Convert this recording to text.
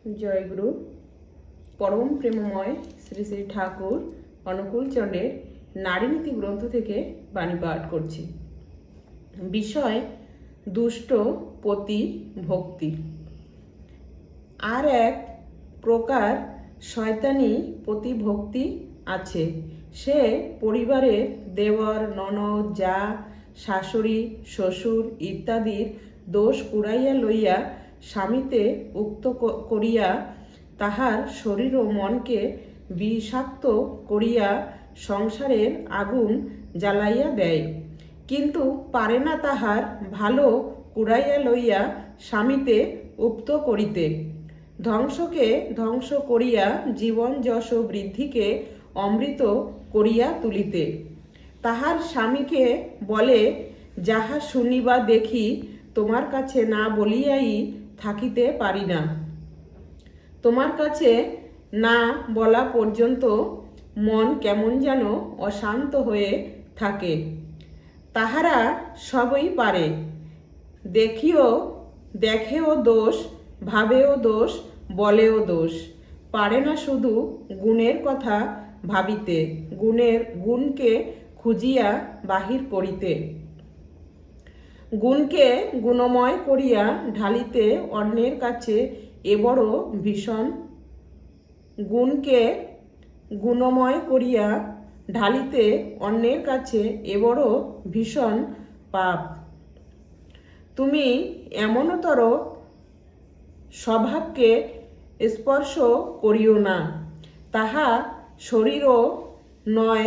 জয়গুরু। পরম প্রেমময় শ্রী শ্রী ঠাকুর অনুকূলচন্দ্রের নারীনীতি গ্রন্থ থেকে বাণী পাঠ করছি। বিষয় দুষ্ট পতি ভক্তি। আর এক প্রকার শয়তানি প্রতিভক্তি আছে। সে পরিবারের দেওর, ননদ, জা, শাশুড়ি, শ্বশুর ইত্যাদির দোষ কুড়াইয়া লইয়া স্বামীতে উক্ত করিয়া তাহার শরীর ও মনকে বিষাক্ত করিয়া সংসারের আগুন জ্বালাইয়া দেয়, কিন্তু পারে না তাহার ভালো কুড়াইয়া লইয়া স্বামীতে উক্ত করিতে। ধ্বংসকে ধ্বংস করিয়া জীবন যশ বৃদ্ধিকে অমৃত করিয়া তুলিতে। তাহার স্বামীকে বলে, যাহা শুনিবা দেখি তোমার কাছে না বলিয়াই থাকিতে পারি না। তোমার কাছে না বলা পর্যন্ত মন কেমন যেন অশান্ত হয়ে থাকে। তাহারা সবই পারে, দেখেও দোষ, ভাবেও দোষ, বলেও দোষ, পারে না শুধু গুণের কথা ভাবিতে, গুণকে খুঁজিয়া বাহির করিতে। গুণকে গুণময় করিয়া ঢালিতে অন্যের কাছে এ বড় ভীষণ। গুণকে গুণময় করিয়া ঢালিতে অন্যের কাছে এ বড় ভীষণ পাপ। তুমি এমনতর স্বভাবকে স্পর্শ করিও না, তাহা শরীরও নয়,